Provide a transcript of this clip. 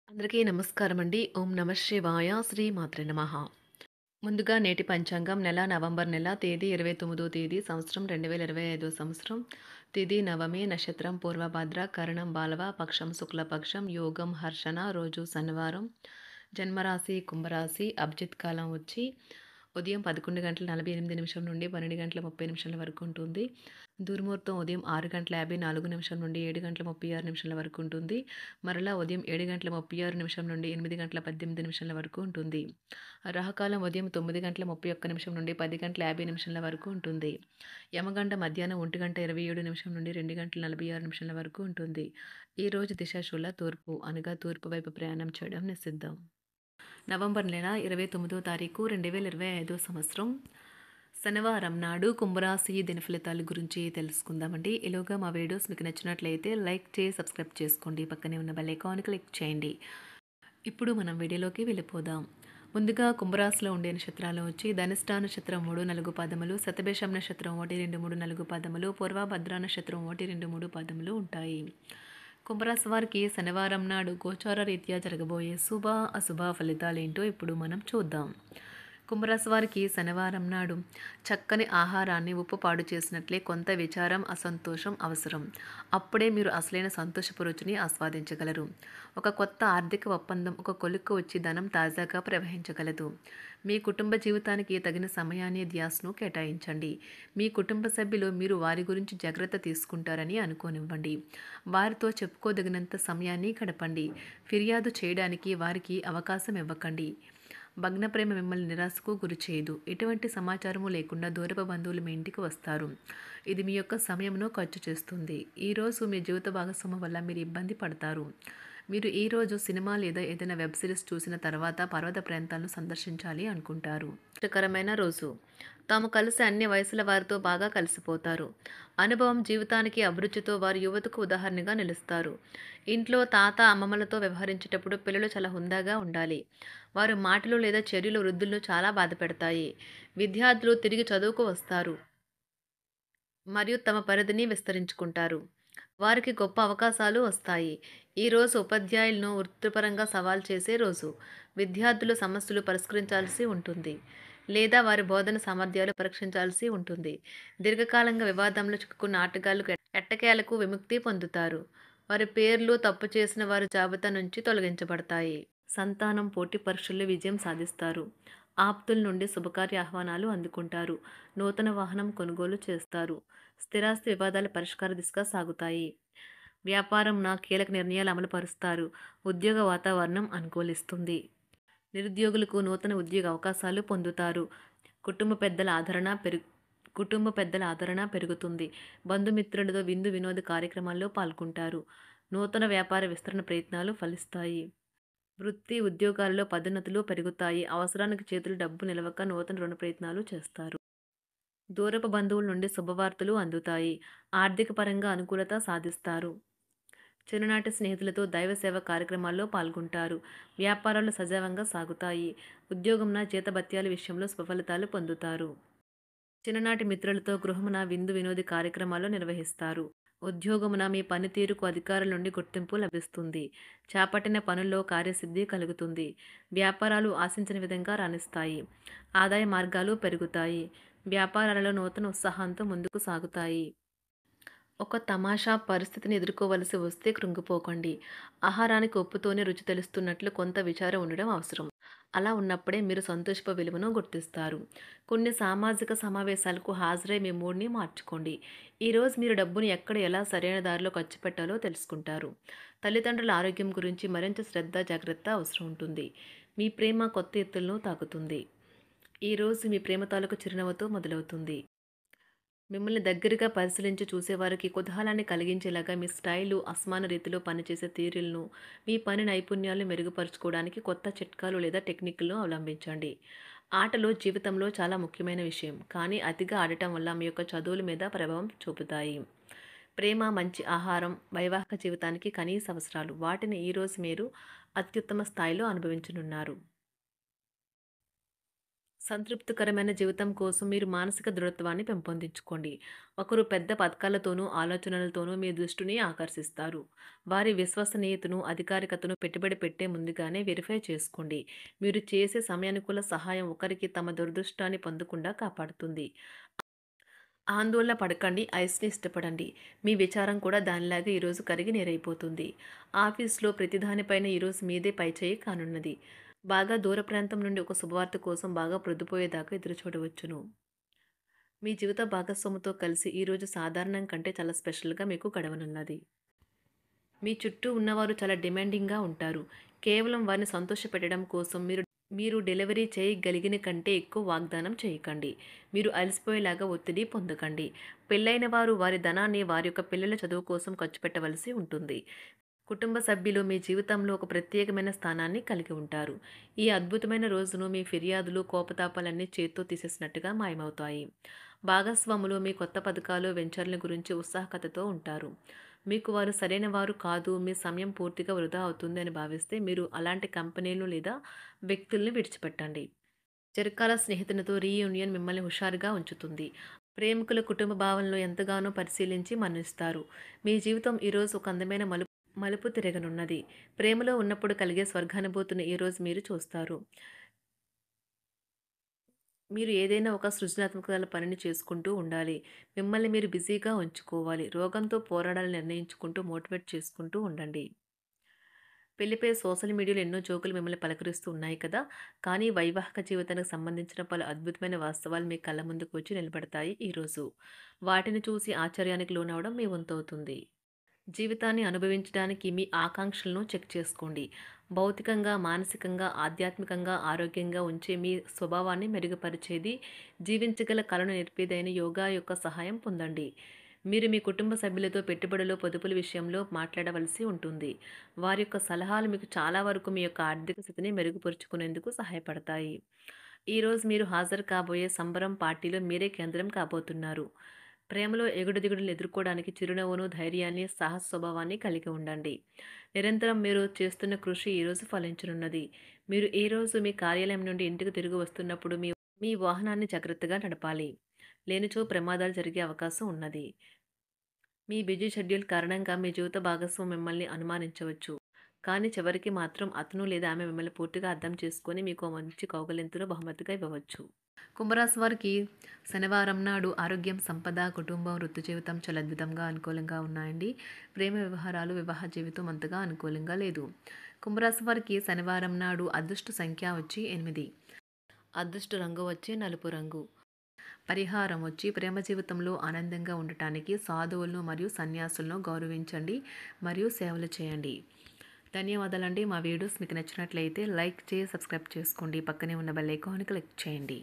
అందరికీ నమస్కారం అండి. ఓం నమః శివాయ. శ్రీ మాత్రే నమః. ముందుగా నేటి పంచాంగం నెల నవంబర్ నెల తేదీ 29వ తేదీ సంవత్సరం 2025 సంవత్సరం. తిథి నవమి, నక్షత్రం పూర్వభద్ర, కరణం బాలవ, పక్షం శుక్లపక్షం, యోగం హర్షణ, రోజు శనివారం. జన్మరాశి కుంభరాశి. అభిజిత్ కాలం వచ్చి ఉదయం 11:48 నుండి 12:30 వరకు ఉంటుంది. దుర్ముహూర్తం ఉదయం 6:54 నుండి 7:36 వరకు ఉంటుంది. మరలా ఉదయం 7:36 నుండి 8:18 వరకు ఉంటుంది. రాహుకాలం ఉదయం 9:31 నుండి 10:50 వరకు ఉంటుంది. యమగంట మధ్యాహ్నం 1:27 నుండి 2:46 వరకు ఉంటుంది. ఈరోజు దిశాశూల తూర్పు అనగా తూర్పు వైపు ప్రయాణం చేయడం నిషిద్ధం. నవంబర్ నెల 29వ తారీఖు 2025 సంవత్సరం శనివారం నాడు కుంభరాశి దిన ఫలితాల గురించి తెలుసుకుందామండి. ఈలోగా మా వీడియోస్ మీకు నచ్చినట్లయితే లైక్ చేసి సబ్స్క్రైబ్ చేసుకోండి. పక్కనే ఉన్న బెల్ ఐకాన్ క్లిక్ చేయండి. ఇప్పుడు మనం వీడియోలోకి వెళ్ళిపోదాం. ముందుగా కుంభరాశిలో ఉండే నక్షత్రాలు వచ్చి ధనిష్ట నక్షత్రం 3, 4 పాదములు, శతభిషం నక్షత్రం 1, 2, 3, 4 పాదములు, పూర్వభద్ర నక్షత్రం 1, 2, 3 పాదములు ఉంటాయి. కుంభరాశి వారికి శనివారం నాడు గోచార రీత్యా జరగబోయే శుభ అశుభ ఫలితాలేంటో ఇప్పుడు మనం చూద్దాం. కుంభరాశి వారికి శనివారం నాడు చక్కని ఆహారాన్ని ఉప్పు పాడు చేసినట్లే కొంత విచారం, అసంతోషం అవసరం. అప్పుడే మీరు అసలైన సంతోషపు రుచిని ఆస్వాదించగలరు. ఒక కొత్త ఆర్థిక ఒప్పందం ఒక కొలిక్కు వచ్చి ధనం తాజాగా ప్రవహించగలదు. మీ కుటుంబ జీవితానికి తగిన సమయాన్ని, ధ్యాసను కేటాయించండి. మీ కుటుంబ సభ్యులు మీరు వారి గురించి జాగ్రత్త తీసుకుంటారని అనుకోనివ్వండి. వారితో చెప్పుకోదగినంత సమయాన్ని గడపండి. ఫిర్యాదు చేయడానికి వారికి అవకాశం ఇవ్వకండి. భగ్న ప్రేమ మిమ్మల్ని నిరాశకు గురిచేయదు. ఎటువంటి సమాచారము లేకుండా దూరపు బంధువులు మీ ఇంటికి వస్తారు. ఇది మీ యొక్క సమయమును ఖర్చు చేస్తుంది. ఈరోజు మీ జీవిత భాగస్వామి వల్ల మీరు ఇబ్బంది పడతారు. మీరు ఈరోజు సినిమా లేదా ఏదైనా వెబ్ సిరీస్ చూసిన తర్వాత పర్వత ప్రాంతాలను సందర్శించాలి అనుకుంటారు. ఇష్టకరమైన రోజు. తాము కలిసి అన్ని వయసుల వారితో బాగా కలిసిపోతారు. అనుభవం, జీవితానికి అభిరుచితో వారు యువతకు ఉదాహరణగా నిలుస్తారు. ఇంట్లో తాత, అమ్మమ్మలతో వ్యవహరించేటప్పుడు పిల్లలు చాలా హుందాగా ఉండాలి. వారి మాటలు లేదా చర్యలు వృద్ధులను చాలా బాధపెడతాయి. విద్యార్థులు తిరిగి చదువుకు వస్తారు మరియు తమ పరిధిని విస్తరించుకుంటారు. వారికి గొప్ప అవకాశాలు వస్తాయి. ఈరోజు ఉపాధ్యాయులను వృత్తిపరంగా సవాల్ చేసే రోజు. విద్యార్థులు సమస్యలు పరిష్కరించాల్సి ఉంటుంది లేదా వారి బోధన సామర్థ్యాలు పరీక్షించాల్సి ఉంటుంది. దీర్ఘకాలంగా వివాదంలో చిక్కుకున్న ఆటగాళ్లకు ఎట్టకేలకు విముక్తి పొందుతారు. వారి పేర్లు తప్పు చేసిన వారి జాబితా నుంచి తొలగించబడతాయి. సంతానం పోటీ పరీక్షల్లో విజయం సాధిస్తారు. ఆప్తుల నుండి శుభకార్య ఆహ్వానాలు అందుకుంటారు. నూతన వాహనం కొనుగోలు చేస్తారు. స్థిరాస్తి వివాదాల పరిష్కార దిశగా సాగుతాయి. వ్యాపారం కీలక నిర్ణయాలు అమలు పరుస్తారు. ఉద్యోగ వాతావరణం అనుకూలిస్తుంది. నిరుద్యోగులకు నూతన ఉద్యోగ అవకాశాలు పొందుతారు. కుటుంబ పెద్దల ఆదరణ పెరుగుతుంది. బంధుమిత్రులతో విందు వినోద కార్యక్రమాల్లో పాల్గొంటారు. నూతన వ్యాపార విస్తరణ ప్రయత్నాలు ఫలిస్తాయి. వృత్తి ఉద్యోగాలలో పదోన్నతులు పెరుగుతాయి. అవసరానికి చేతులు డబ్బు నిలవక నూతన రుణ ప్రయత్నాలు చేస్తారు. దూరపు బంధువుల నుండి శుభవార్తలు అందుతాయి. ఆర్థిక పరంగా అనుకూలత సాధిస్తారు. చిన్ననాటి స్నేహితులతో దైవ సేవ కార్యక్రమాల్లో పాల్గొంటారు. వ్యాపారాలు సజావంగా సాగుతాయి. ఉద్యోగంన జీతభత్యాల విషయంలో శుభఫలితాలు పొందుతారు. చిన్ననాటి మిత్రులతో గృహమున విందు వినోద కార్యక్రమాలు నిర్వహిస్తారు. ఉద్యోగమున మీ పనితీరుకు అధికారుల నుండి గుర్తింపు లభిస్తుంది. చేపట్టిన పనుల్లో కార్యసిద్ధి కలుగుతుంది. వ్యాపారాలు ఆశించిన విధంగా రాణిస్తాయి. ఆదాయ మార్గాలు పెరుగుతాయి. వ్యాపారాలలో నూతన ఉత్సాహంతో ముందుకు సాగుతాయి. ఒక తమాషా పరిస్థితిని ఎదుర్కోవలసి వస్తే కృంగిపోకండి. ఆహారానికి ఉప్పుతోనే రుచి తెలుస్తున్నట్లు కొంత విచారం ఉండడం అవసరం. అలా ఉన్నప్పుడే మీరు సంతోషపు విలువను గుర్తిస్తారు. కొన్ని సామాజిక సమావేశాలకు హాజరై మీ మూడ్ని మార్చుకోండి. ఈరోజు మీరు డబ్బును ఎక్కడ ఎలా సరైన దారిలో ఖర్చు పెట్టాలో తెలుసుకుంటారు. తల్లిదండ్రుల ఆరోగ్యం గురించి మరింత శ్రద్ధ, జాగ్రత్త అవసరం ఉంటుంది. మీ ప్రేమ కొత్త ఎత్తులను తాకుతుంది. ఈరోజు మీ ప్రేమ తాలూకు చిరునవ్వుతో మొదలవుతుంది. మిమ్మల్ని దగ్గరగా పరిశీలించి చూసేవారికి కుతూహలాన్ని కలిగించేలాగా మీ స్టైలు, అసమాన రీతిలో పనిచేసే తీరులను, మీ పని నైపుణ్యాలను మెరుగుపరుచుకోవడానికి కొత్త చిట్కాలు లేదా టెక్నిక్లను అవలంబించండి. ఆటలు జీవితంలో చాలా ముఖ్యమైన విషయం, కానీ అతిగా ఆడటం వల్ల మీ యొక్క చదువుల మీద ప్రభావం చూపుతాయి. ప్రేమ, మంచి ఆహారం వైవాహిక జీవితానికి కనీస అవసరాలు. వాటిని ఈరోజు మీరు అత్యుత్తమ స్థాయిలో అనుభవించనున్నారు. సంతృప్తికరమైన జీవితం కోసం మీరు మానసిక దృఢత్వాన్ని పెంపొందించుకోండి. ఒకరు పెద్ద పథకాలతోనూ, ఆలోచనలతోనూ మీ దృష్టిని ఆకర్షిస్తారు. వారి విశ్వసనీయతను, అధికారికతను పెట్టుబడి పెట్టే ముందుగానే వెరిఫై చేసుకోండి. మీరు చేసే సమయానుకూల సహాయం ఒకరికి తమ దురదృష్టాన్ని పొందకుండా కాపాడుతుంది. ఆందోళన పడకండి, ఐస్‌ని ఇష్టపడండి. మీ విచారం కూడా దానిలాగే ఈరోజు కరిగి నీరైపోతుంది. ఆఫీస్‌లో ప్రతి దానిపైన ఈరోజు మీదే పైచేయి కానున్నది. బాగా దూర ప్రాంతం నుండి ఒక శుభవార్త కోసం బాగా ప్రొద్దుపోయేదాకా ఎదురుచూడవచ్చును. మీ జీవిత భాగస్వామితో కలిసి ఈరోజు సాధారణం కంటే చాలా స్పెషల్‌గా మీకు గడవనున్నది. మీ చుట్టూ ఉన్నవారు చాలా డిమాండింగ్‌గా ఉంటారు. కేవలం వారిని సంతోషపెట్టడం కోసం మీరు డెలివరీ చేయగలిగిన కంటే ఎక్కువ వాగ్దానం చేయకండి. మీరు అలసిపోయేలాగా ఒత్తిడి పొందకండి. పెళ్లైన వారు వారి ధనాన్ని వారి యొక్క పిల్లల చదువు కోసం ఖర్చు పెట్టవలసి ఉంటుంది. కుటుంబ సభ్యులు మీ జీవితంలో ఒక ప్రత్యేకమైన స్థానాన్ని కలిగి ఉంటారు. ఈ అద్భుతమైన రోజును మీ ఫిర్యాదులు, కోపతాపాలన్నీ చేత్తో తీసేసినట్టుగా మాయమవుతాయి. భాగస్వాములు మీ కొత్త పథకాలు, వెంచర్ల గురించి ఉత్సాహకతతో ఉంటారు. మీకు వారు సరైన వారు కాదు, మీ సమయం పూర్తిగా వృధా అవుతుంది అని భావిస్తే మీరు అలాంటి కంపెనీలు లేదా వ్యక్తుల్ని విడిచిపెట్టండి. చిరకాల స్నేహితునితో రీయూనియన్ మిమ్మల్ని హుషారుగా ఉంచుతుంది. ప్రేమికుల కుటుంబ భావనలు ఎంతగానో పరిశీలించి మన్నిస్తారు. మీ జీవితం ఈరోజు ఒక అందమైన మలుపు తిరగనున్నది. ప్రేమలో ఉన్నప్పుడు కలిగే స్వర్గానుభూతిని ఈరోజు మీరు చూస్తారు. మీరు ఏదైనా ఒక సృజనాత్మకతల పనిని చేసుకుంటూ ఉండాలి. మిమ్మల్ని మీరు బిజీగా ఉంచుకోవాలి. రోగంతో పోరాడాలని నిర్ణయించుకుంటూ మోటివేట్ చేసుకుంటూ ఉండండి. పెళ్లిపై సోషల్ మీడియాలో ఎన్నో జోకులు మిమ్మల్ని పలకరిస్తూ ఉన్నాయి కదా! కానీ వైవాహిక జీవితానికి సంబంధించిన పలు అద్భుతమైన వాస్తవాలు మీ కళ్ళ ముందుకు వచ్చి నిలబడతాయి ఈరోజు. వాటిని చూసి ఆశ్చర్యానికి లోనవ్వడం మీ వంతవుతుంది. జీవితాన్ని అనుభవించడానికి మీ ఆకాంక్షలను చెక్ చేసుకోండి. భౌతికంగా, మానసికంగా, ఆధ్యాత్మికంగా ఆరోగ్యంగా ఉంచే మీ స్వభావాన్ని మెరుగుపరిచేది, జీవించగల కళను నేర్పేదైన యోగా యొక్క సహాయం పొందండి. మీరు మీ కుటుంబ సభ్యులతో పెట్టుబడులు, పొదుపుల విషయంలో మాట్లాడవలసి ఉంటుంది. వారి యొక్క సలహాలు మీకు చాలా వరకు మీ యొక్క ఆర్థిక స్థితిని మెరుగుపరుచుకునేందుకు సహాయపడతాయి. ఈరోజు మీరు హాజరు కాబోయే సంబరం పార్టీలో మీరే కేంద్రం కాబోతున్నారు. ప్రేమలో ఎగుడు దిగుడులను ఎదుర్కోవడానికి చిరునవ్వును, ధైర్యాన్ని, సాహస స్వభావాన్ని కలిగి ఉండండి. నిరంతరం మీరు చేస్తున్న కృషి ఈరోజు ఫలించనున్నది. మీరు ఈ రోజు మీ కార్యాలయం నుండి ఇంటికి తిరిగి వస్తున్నప్పుడు మీ మీ వాహనాన్ని జాగ్రత్తగా నడపాలి. లేనిచో ప్రమాదాలు జరిగే అవకాశం ఉన్నది. మీ బిజీ షెడ్యూల్ కారణంగా మీ జీవిత భాగస్వామి మిమ్మల్ని అనుమానించవచ్చు. కానీ చివరికి మాత్రం అతను లేదా ఆమె మిమ్మల్ని పూర్తిగా అర్థం చేసుకొని మీకు ఓ మంచి కౌగిలింతను బహుమతిగా ఇవ్వవచ్చు. కుంభరాశి వారికి శనివారం నాడు ఆరోగ్యం, సంపద, కుటుంబం, వృత్తి జీవితం చాలా అద్భుతంగా అనుకూలంగా ఉన్నాయండి. ప్రేమ వ్యవహారాలు, వివాహ జీవితం అంతగా అనుకూలంగా లేదు. కుంభరాశి వారికి శనివారం నాడు అదృష్ట సంఖ్య వచ్చి 8. అదృష్ట రంగు వచ్చి నలుపు రంగు. పరిహారం వచ్చి ప్రేమ జీవితంలో ఆనందంగా ఉండటానికి సాధువులను మరియు సన్యాసులను గౌరవించండి మరియు సేవలు చేయండి. ధన్యవాదాలండి. మా వీడియోస్ మీకు నచ్చినట్లయితే లైక్ చేసి సబ్స్క్రైబ్ చేసుకోండి. పక్కనే ఉన్న బెల్ ఐకాన్ని క్లిక్ చేయండి.